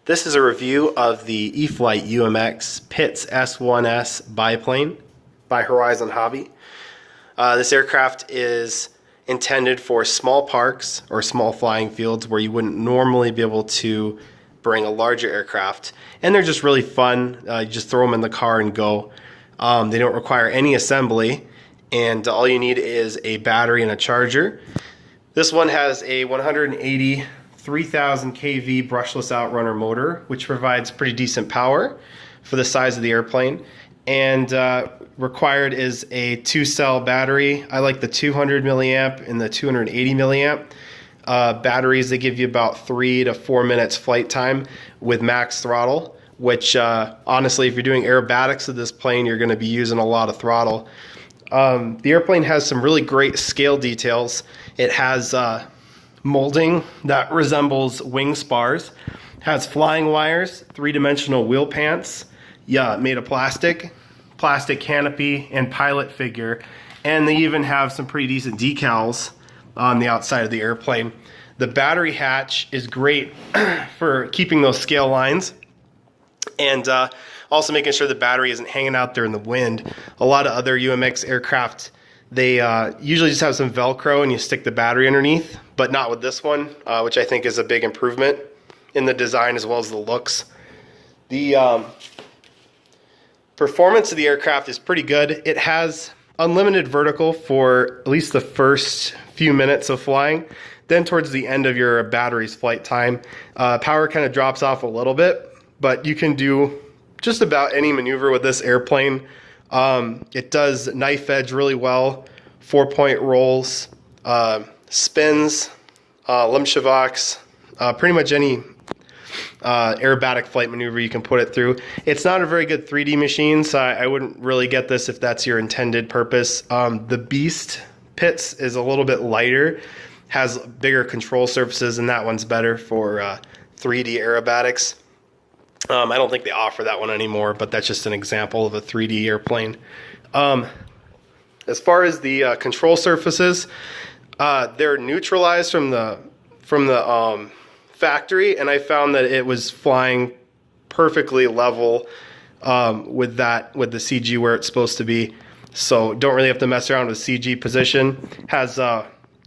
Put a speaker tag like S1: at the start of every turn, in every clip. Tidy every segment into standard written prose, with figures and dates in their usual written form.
S1: This is a review of the E-flite UMX Pitts S-1S biplane by Horizon Hobby. This aircraft is intended for small parks or small flying fields where you wouldn't normally be able to bring a larger aircraft. And they're just really fun. You just throw them in the car and go. They don't require any assembly, and all you need is a battery and a charger. This one has a 180 3000 kV brushless outrunner motor, which provides pretty decent power for the size of the airplane. And required is a 2-cell battery. I like the 200 milliamp and the 280 milliamp batteries. They give you about 3 to 4 minutes flight time with max throttle, which honestly, if you're doing aerobatics of this plane, you're going to be using a lot of throttle. The airplane has some really great scale details. It has molding that resembles wing spars, has flying wires, 3-dimensional wheel pants, made of plastic canopy and pilot figure, and they even have some pretty decent decals on the outside of the airplane. The battery hatch is great for keeping those scale lines, and also making sure the battery isn't hanging out there in the wind. A lot of other UMX aircraft, they usually just have some Velcro and you stick the battery underneath, but not with this one, which I think is a big improvement in the design as well as the looks. The performance of the aircraft is pretty good. It has unlimited vertical for at least the first few minutes of flying. Then towards the end of your battery's flight time, power kind of drops off a little bit, but you can do just about any maneuver with this airplane. It does knife edge really well, 4-point rolls, spins, Limshavaks, pretty much any aerobatic flight maneuver you can put it through. It's not a very good 3D machine, so I wouldn't really get this if that's your intended purpose. The Beast Pitts is a little bit lighter, has bigger control surfaces, and that one's better for 3D aerobatics. I don't think they offer that one anymore, but that's just an example of a 3D airplane. As far as the control surfaces, they're neutralized from the factory, and I found that it was flying perfectly level with the CG where it's supposed to be. So don't really have to mess around with CG position. Has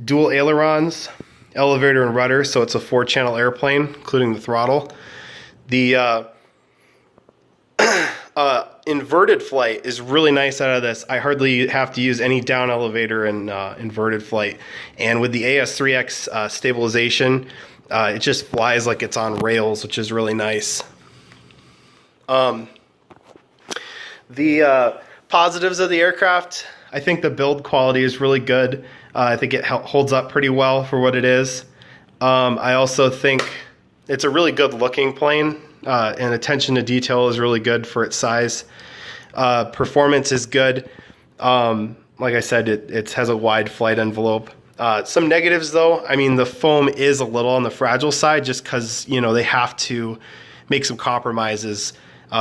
S1: dual ailerons, elevator and rudder, so it's a 4-channel airplane, including the throttle. The inverted flight is really nice out of this. I hardly have to use any down elevator in inverted flight. And with the AS3X stabilization, it just flies like it's on rails, which is really nice. The positives of the aircraft, I think the build quality is really good. I think it holds up pretty well for what it is. I also think it's a really good looking plane, and attention to detail is really good for its size. Performance is good. Like I said, it has a wide flight envelope. Some negatives though, I mean, the foam is a little on the fragile side just because, they have to make some compromises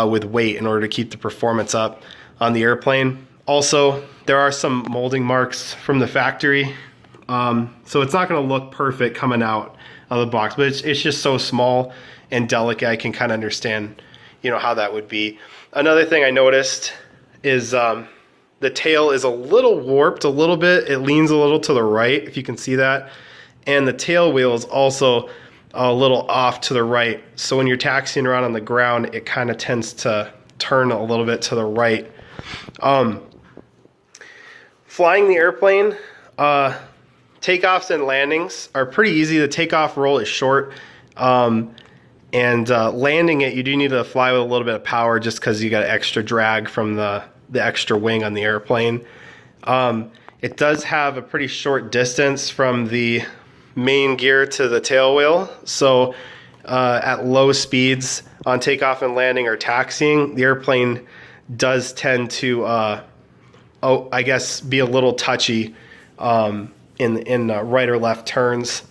S1: with weight in order to keep the performance up on the airplane. Also, there are some molding marks from the factory, so it's not going to look perfect coming out of the box, but it's just so small and delicate. I can kind of understand, how that would be. Another thing I noticed is the tail is a little warped a little bit. It leans a little to the right, if you can see that. And the tail wheel is also a little off to the right. So when you're taxiing around on the ground, it kind of tends to turn a little bit to the right. Flying the airplane, takeoffs and landings are pretty easy. The takeoff roll is short. And landing it, you do need to fly with a little bit of power just because you got extra drag from the extra wing on the airplane. It does have a pretty short distance from the main gear to the tail wheel. So at low speeds on takeoff and landing or taxiing, the airplane does tend to, I guess, be a little touchy in right or left turns.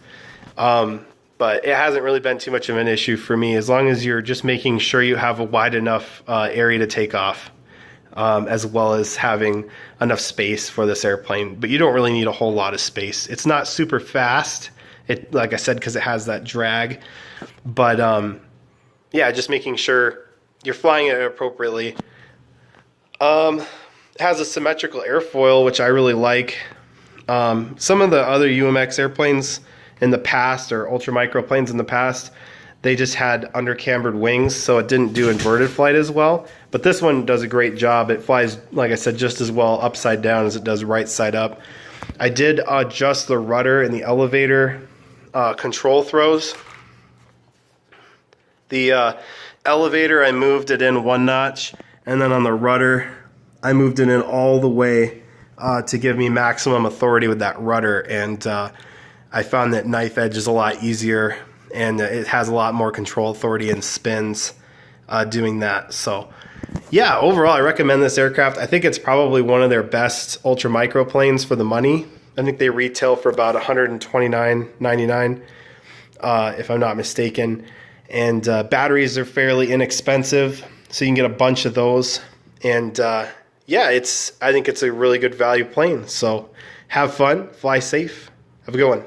S1: But it hasn't really been too much of an issue for me, as long as you're just making sure you have a wide enough area to take off, as well as having enough space for this airplane. But you don't really need a whole lot of space. It's not super fast, like I said, because it has that drag. But yeah, just making sure you're flying it appropriately. It has a symmetrical airfoil, which I really like. Some of the other UMX airplanes in the past, or ultra micro planes in the past, they just had undercambered wings, so it didn't do inverted flight as well. But this one does a great job. It flies, like I said, just as well upside down as it does right side up. I did adjust the rudder and the elevator control throws. The elevator, I moved it in 1 notch, and then on the rudder, I moved it in all the way to give me maximum authority with that rudder. And I found that knife edge is a lot easier, and it has a lot more control authority and spins doing that. So yeah, overall I recommend this aircraft. I think it's probably one of their best ultra micro planes for the money. I think they retail for about $129.99 if I'm not mistaken. And batteries are fairly inexpensive, so you can get a bunch of those. And yeah, I think it's a really good value plane. So have fun, fly safe, have a good one.